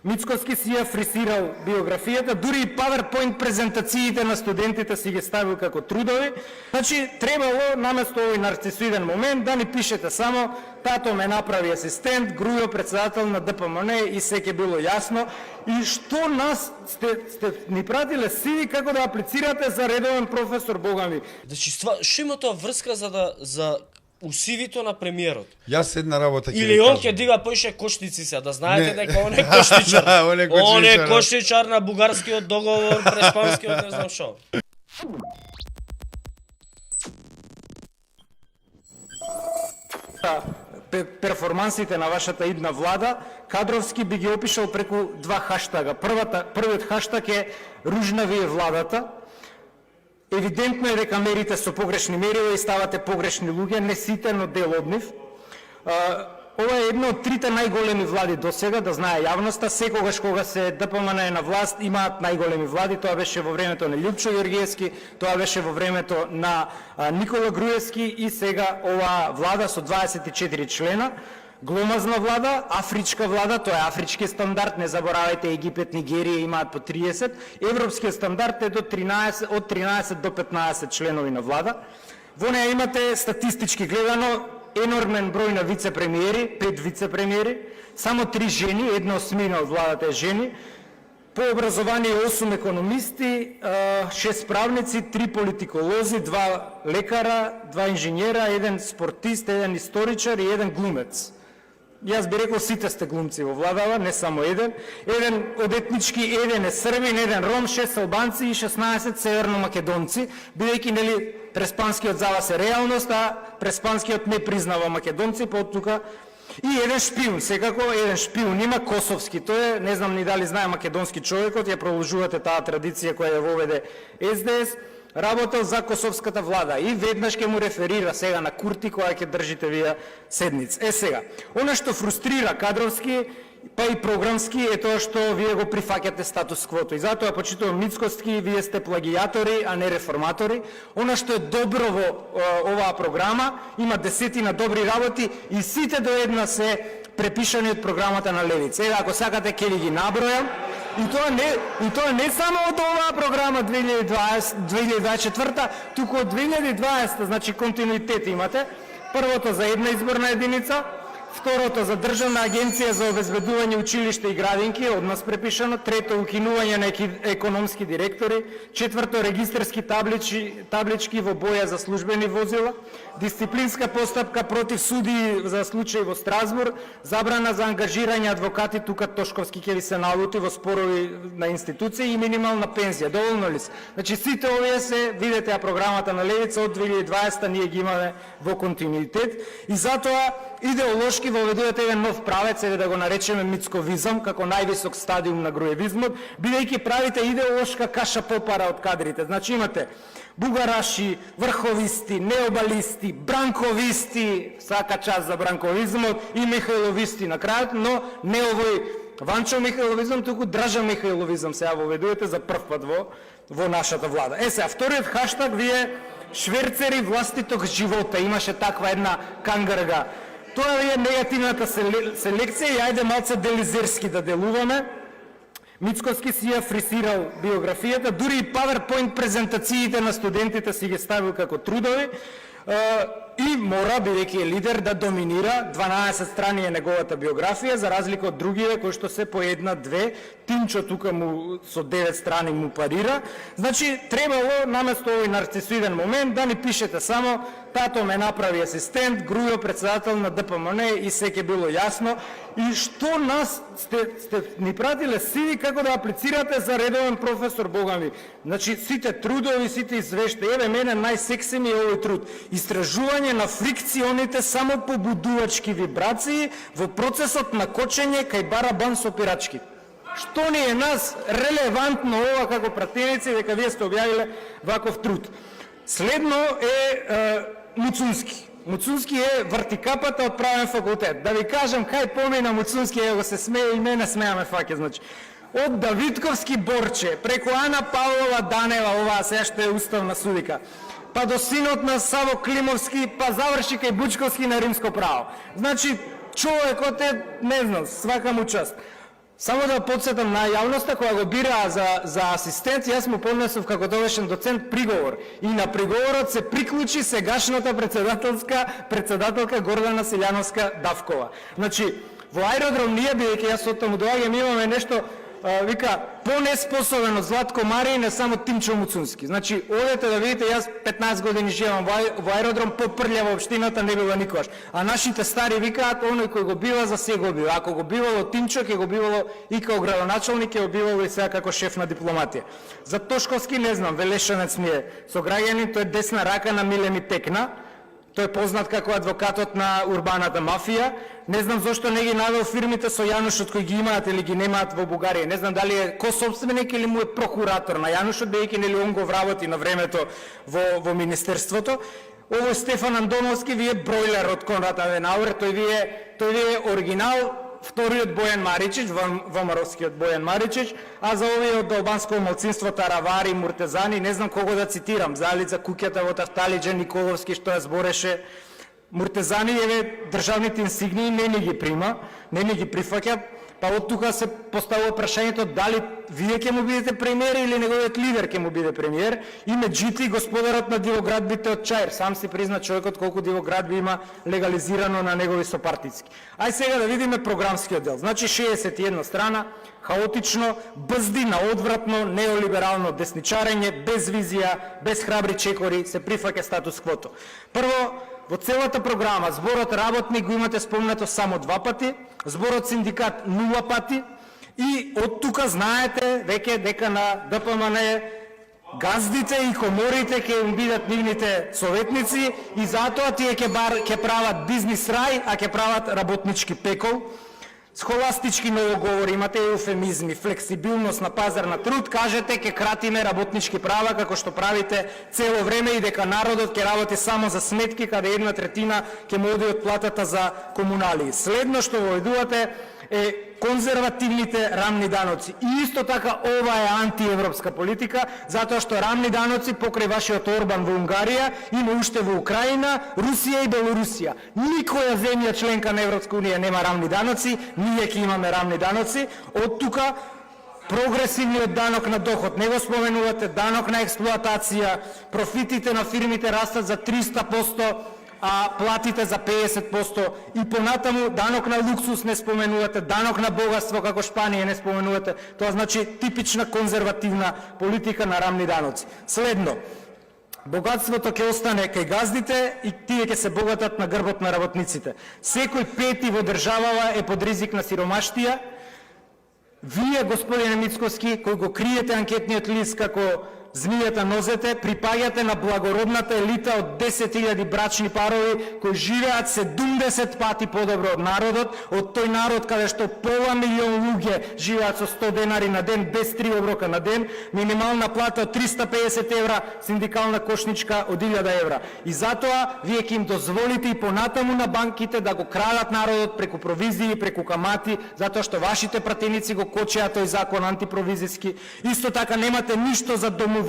Мицкоски си ја фрисирал биографијата, дури и PowerPoint презентациите на студентите си ги ставил како трудови. Значи, требало наместо овој нарцисоиден момент да ни пишете само тато ме направи асистент, Грујо председател на ДПМН и секе било јасно. И што нас сте ни пратиле сиви како да аплицирате за редовен професор, бога ми. Значи, што има тоа врска за усивито на премиерот? Јас една работа ќе Или он ќе дига поише кошници се, да знаете дека он е коштичар. Да, он е коштичар на бугарскиот договор, преспанскиот, не знам што. Перформансите на вашата идна влада, кадровски би ги опишал преку два хаштага. Првиот хаштаг е ружна ви е владата. Евидентно е дека мерите со погрешни мерила и ставате погрешни луѓе, не сите, но дел од нив. Ова е една од трите најголеми влади до сега, да знае јавноста. Секогаш кога се ДПМН е на власт, имаат најголеми влади. Тоа беше во времето на Љупчо Јоргиевски, тоа беше во времето на Никола Груевски и сега оваа влада со 24 члена. Гломазна влада, афричка влада, тоа е афрички стандард, не заборавајте Египет, Нигерија имаат по 30, европскиот стандард е од 13 до 15 членови на влада. Во неја имате статистички гледано енормен број на вице-премиери, 5 вице-премиери, само 3 жени, 1/8 од владата е жени, по образование 8 економисти, 6 правници, 3 политиколози, 2 лекара, 2 инженера, 1 спортист, 1 историчар и 1 глумец. Јас би рекол сите сте глумци во владава, не само еден. Еден од етнички, еден е србин, еден ром, 6 албанци и 16 северно-македонци, бидејќи нели преспанскиот за вас е реалност, а преспанскиот не признава македонци, па од тука и еден шпион, секако еден шпион има косовски. Тој е, не знам ни дали знае македонски човекот, ја продолжувате таа традиција која ја воведе СДС. Работел за косовската влада и веднаш ќе му реферира сега на Курти која ќе држите вие седница. Сега, она што фрустрира кадровски, па и програмски е тоа што вие го прифаќате статус-квото. И затоа почитувам Мицкоски, вие сте плагијатори, а не реформатори. Она што е добро во оваа програма, има десетина добри работи и сите до една се препишани од програмата на Левица. Ева, ако сакате ќе ви ги набројам. И тоа не само од оваа програма 2024, туку од 2020, значи континуитет имате. Првото за една изборна единица, второто за Државна агенција за обезбедување училишта и градинки, од нас препишано, трето укинување на економски директори, четврто регистарски таблички во боја за службени возила, дисциплинска постапка против суди за случај во Страсбург, забрана за ангажирање адвокати, тука Тошковски ќе ви се налути во спорови на институции и минимална пензија. Доволно ли се? Значи сите овие се, видете ја програмата на Левица од 2020 ние ги имаме во континуитет и затоа идеолошки воведувате еден нов правец, еве да го наречеме мицковизам, како највисок стадиум на груевизмот, бидејќи правите идеолошка каша попара од кадрите. Значи имате бугараши, врховисти, необалисти, бранковисти, сака част за бранковизмот и михајловисти на крајот, но не овој Ванчо Михајловизам, туку Дража Михајловизам сега воведувате за прв пат во нашата влада. Сега, вториот хаштаг вие шверцери властитог живота, имаше таква една кангарга. Тоа е негативната селекција и ајде малце делизерски да делуваме. Мицкоски си ја фрисирал биографијата, дури и PowerPoint презентациите на студентите си ги ставил како трудови и мора, бидејќи е лидер, да доминира. 12 страни е неговата биографија, за разлика од другите кои што се по една-две. Тимчо тука му со 9 страни му парира. Значи, требало наместо овој нарцисоиден момент да ни пишете само тато ме направи асистент, Грујо председател на ДПМН и секе било јасно. И што нас сте ни пратиле сиви како да аплицирате за редовен професор, бога ми. Значи, сите трудови, сите извештаи. Еве, мене најсекси ми е овој труд. Истражување на фрикционите само побудувачки вибрации во процесот на кочење кај барабан со пирачки. Што ни е нас релевантно ова како пратеници дека вие сте објавиле ваков труд. Следно е Муцунски. Муцунски е вртикапата од правен факултет. Да ви кажам кај помина Муцунски, го се смее и мене смеаме факе, значи. Од Давидковски Борче, преку Ана Павлова Данева, оваа сега што е уставна судика, па до синот на Саво Климовски, па заврши кај Бучковски на римско право. Значи, човекот е, не знам, свака му част. Само да подсетам на јавноста, кога го бираа за асистент, јас му поднесов како тогашен доцент приговор. И на приговорот се приклучи сегашната председателка Гордана Селјановска Давкова. Значи, во аеродром ние, бидејќи јас оттаму доаѓам, имаме нешто, вика, по-неспособен од Златко Марин е само Тимчо Муцунски. Значи, одете да видите, јас 15 години живеам во аеродром, попрљава општината не била никогаш. А нашите стари викаат, оној кој го бива за се го бива. Ако го бивало Тимчо, ќе го бивало и како градоначалник, ќе го бивало и сега како шеф на дипломатија. За Тошковски не знам, Велешанец ми е сограѓанин, тој е десна рака на Милени Текна. Тој е познат како адвокатот на урбаната мафија. Не знам зошто не ги навел фирмите со Јанушот кои ги имаат или ги немаат во Бугарија. Не знам дали е кособственик или му е прокуратор на Јанушот, бидејќи нели он го вработи на времето во министерството. Ово Стефан Андоновски ви е бройлер од Конрад Аденауер, тој ви е оригинал, вториот Бојан Маричич, ВМРО-скиот Бојан Маричич, а за овие од албанско малцинство Таравари, Муртезани, не знам кого да цитирам, за куќата во Тафталиџа, Николовски, што ја збореше. Муртезани, еве, државните инсигнии не ни ги прима, не ни ги прифаќа, па од тука се поставува прашањето дали вие ќе му бидете премиер или неговиот лидер ќе му биде премиер. И меѓути господарот на дивоградбите од Чаир, сам си призна човекот колку дивоградби има легализирано на негови сопартицки. Ај сега да видиме програмскиот дел. Значи 61 страна, хаотично, бздина, одвратно, неолиберално десничарење, без визија, без храбри чекори, се прифаќа статус квото. Прво, во целата програма зборот работник го имате спомнато само 2 пати, зборот синдикат 0 пати и од тука знаете веќе дека на ДПМН газдите и коморите ќе им бидат нивните советници и затоа тие ќе прават бизнис рај, а ќе прават работнички пекол. Схоластички новоговори, имате еуфемизми, флексибилност на пазар на труд, кажете ќе кратиме работнички права како што правите цело време и дека народот ќе работи само за сметки каде 1/3 ќе му оди од платата за комунали. Следно што воведувате е конзервативните рамни даноци. И исто така ова е антиевропска политика, затоа што рамни даноци покрај вашиот Орбан во Унгарија има уште во Украина, Русија и Белорусија. Никоја земја членка на Европска унија нема рамни даноци, ние ќе имаме рамни даноци. Од тука прогресивниот данок на доход, не го споменувате, данок на експлоатација, профитите на фирмите растат за 300%, а платите за 50% и понатаму данок на луксус не споменувате, данок на богатство како Шпанија не споменувате. Тоа значи типична конзервативна политика на рамни даноци. Следно, богатството ќе остане кај газдите и тие ќе се богатат на грбот на работниците. Секој пети во државава е под ризик на сиромаштија. Вие, господине Мицковски, кој го криете анкетниот лист како змијата нозете, припаѓате на благородната елита од 10.000 брачни парови кои живеат 70 пати подобро од народот, од тој народ каде што пола милион луѓе живеат со 100 денари на ден, без 3 оброка на ден, минимална плата од 350 евра, синдикална кошничка од 1000 евра. И затоа вие ќе им дозволите и понатаму на банките да го крадат народот преку провизии, преку камати, затоа што вашите пратеници го кочеа тој закон антипровизиски. Исто така немате ништо за домувањето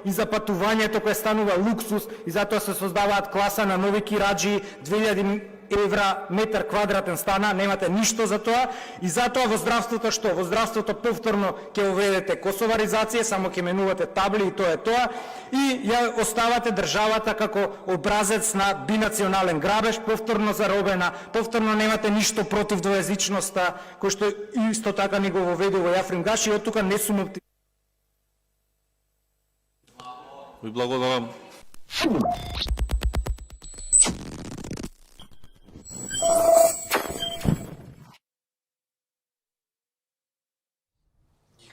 и за патувањето кое станува луксус и затоа се создаваат класа на нови кираџи, 2000 евра метар квадратен стана, немате ништо за тоа. И затоа во здравството што? Во здравството повторно ќе уведете косоваризација, само ќе менувате табли и тоа е тоа. И ја оставате државата како образец на бинационален грабеж, повторно заробена, повторно немате ништо против двоезичноста, кој што исто така ни го воведува Јафрим Гаши, од тука не сум оптимист. Ви благодарам.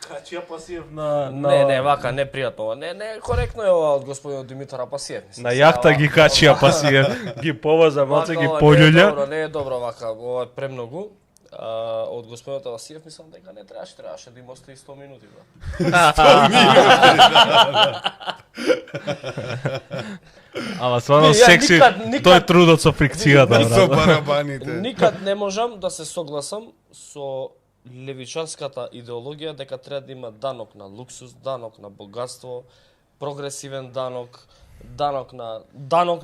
Качија Апасиев на Не, вака, не пријатно. Не, коректно е ова од господинот Димитар Апасиев. на јахта ги качи Апасиев, ги повоза малце, ги пољулја. Не е добро вака, ова е премногу. Од господинот Апасиев мислам дека не требаше да има остави 100 минути. Ама стварно Ја секси, никад- тој трудот со фрикцијата. И со барабаните. Никад не можам да се согласам со левичарската идеологија дека треба да има данок на луксус, данок на богатство, прогресивен данок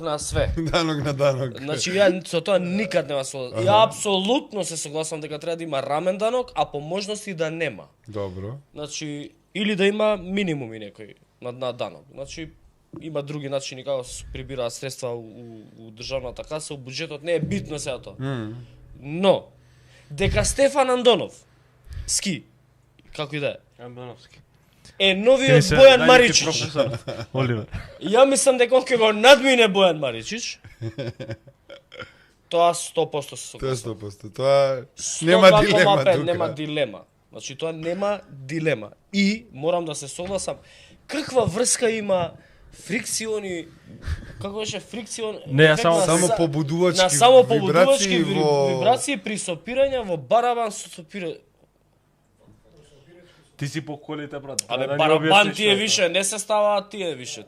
на све. Данок на данок. Значи ја со тоа никад нема согласен. Ја апсолутно се согласам дека треба да има рамен данок, а по можност и да нема. Добро. Значи или да има минимуми некој на данок. Значи има други начини како се прибираат средства у државната каса, у буџетот, не е битно сега тоа. Но дека Стефан Андонов ски, како и да е новиот Бојан Маричич. Оливер. Ја мислам дека он ќе го надмине Бојан Маричич. Тоа 100% се Тоа е согласам. 100%. Тоа нема дилема 102,5 тука. нема дилема. Значи тоа нема дилема. И морам да се согласам, каква врска има фрикциони, како беше фрикцион? Не, ја ефект само- на Само за- побудувачки на само побудувачки вибрации во вибрации при сопирање во барабан со сопирање. Ти си по колите, брат. Абе Да ни барабан објасниш тие тоа. више не се ставаат тие више.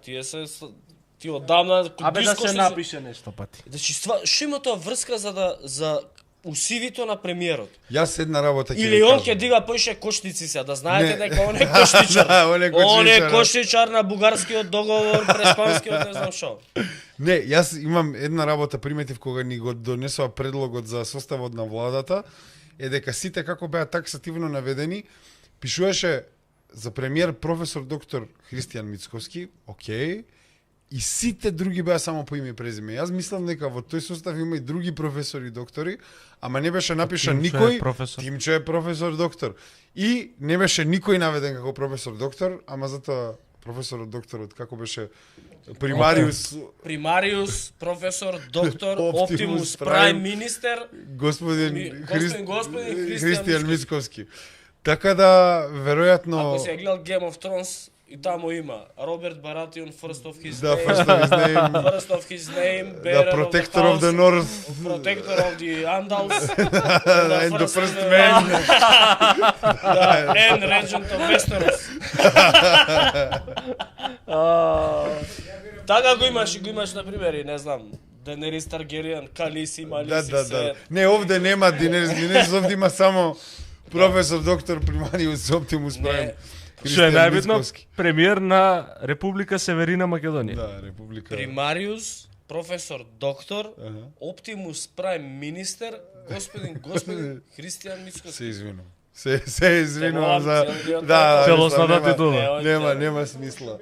Тие одамна Абе да се напише нешто пати. Значи што има тоа врска за усивито на премиерот? Јас една работа ќе Или ви он кажам. ќе дига поише коштици се, да знаете Не. дека он е коштичар. Да, он е Он е коштичар. коштичар на бугарскиот договор, преспанскиот, не знам шо. Не, јас имам една работа приметив кога ни го донесува предлогот за составот на владата, е дека сите како беа таксативно наведени, пишуваше за премиер професор доктор Христијан Мицковски, окей, и сите други беа само по име и презиме. Јас мислам дека во тој состав има и други професори и доктори, ама не беше напишан Тимче е никој. професор. Тимче е професор доктор. И не беше никој наведен како професор доктор, ама затоа професорот докторот како беше примариус Примариус, професор, доктор, Оптимус Оптимус, Прайм, Прайм, министер, господин господин Христијан Мицковски. Така да, веројатно... ако си ја гледал Game of Thrones, и таму има Роберт Баратион, first of his Да, name, first of his name, first of his name, да, bearer Protector of the house, North, Protector of the Andals, and the first man. and Regent of Westeros. Така го имаш, например, и не знам, Денерис Таргеријан, Калиси, Малиси, Да. Не, овде нема Динерис, овде има само професор доктор примариус Оптимус Прайм. Што е Христијан најбитно, Мицковски. премиер на Република Северина Македонија. Да, Република. Примариус, професор, доктор, Аха. Оптимус Прайм, министер, господин Христијан Мицковски. Се извинувам. Се извинувам за... Целиот Да, Целосната нема- титула. Нема смисла.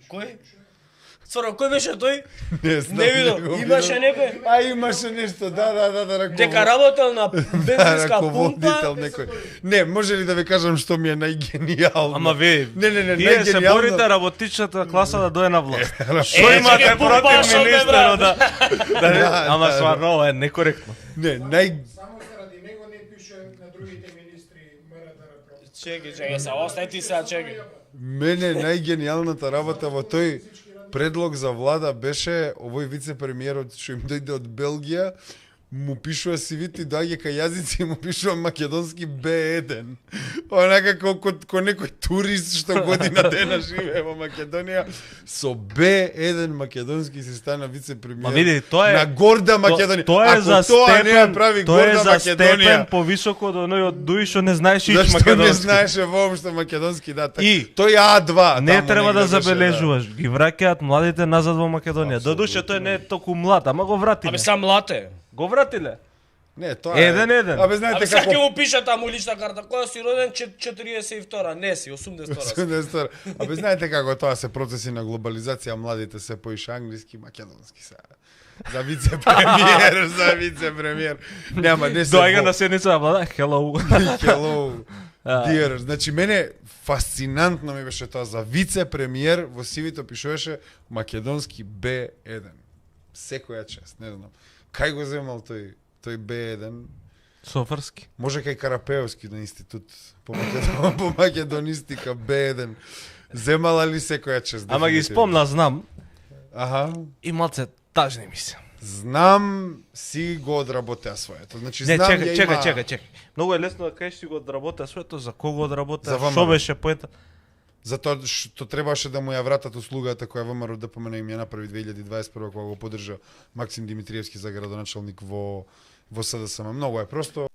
Кој? Цоро, кој беше тој? Не знам, Не видов, го имаше видов. некој? А имаше нешто, да, Дека работел на бензинска раководител пумпа. некој. Не, може ли да ви кажам што ми е најгенијално? Ама вие, Не, вие се најгенијално. борите работичната класа да дое на власт. Што Е, имате чекай, против пумпашот, бе, министерот брат. да... Ама да. стварно, ова е некоректно. Не, Само заради него не пише на другите министри МРДРП. Чекај, се остај ти сега, чекај. мене најгенијалната работа во тој предлог за влада беше овој вице-премиерот што им дојде од Белгија, му пишува CV-ти, доаѓа кај јазици и му пишува македонски B1. Онака ко некој турист што година дена живее во Македонија, со B1 македонски се стана вице-премиер. Ма види, тоа е на горда Македонија. Тоа е Ако за тоа не ја степен, прави тоа е горда за Македонија. степен повисоко од оној од Дуи што не знаеш ич Зашто не македонски. знаеше воопшто македонски, да. така. И тој е А2. Не таму треба да негде беше, забележуваш, ги враќаат младите назад во Македонија. Додуше тој не е толку млад, ама го вратиле. Абе сам лате. Го вратиле. Не, тоа е. Еден. Абе знаете Абе сега како ќе му пише таму лична карта. Која си роден? 42, не си, 82 си. Не стар. Абе знаете како тоа се процеси на глобализација, младите се поише англиски, македонски се. За вице-премиер, за вице-премиер. Нема, не се. Доаѓа на седница на влада, hello. Hello, dear. Значи, мене фасцинантно ми беше тоа за вице-премиер, во CV-то пишуваше македонски B1. Секоја чест, не знам. Кај го земал тој B1? Софарски. Може кај Карапеовски на институт по македонистика B1. Земала ли секоја чест? Ама ги дефинитивно? спомна, знам, Аха. и малце тажни ми се. Знам си го одработеа своето. Значи Не, знам чекај. Многу е лесно да кажеш си го одработеа своето, за кого одработеа, За ВМРО. што беше поета. Затоа што требаше да му ја вратат услугата која ВМРО ДПМН им ја направи 2021 кога го поддржа Максим Димитриевски за градоначалник во СДСМ. Многу е просто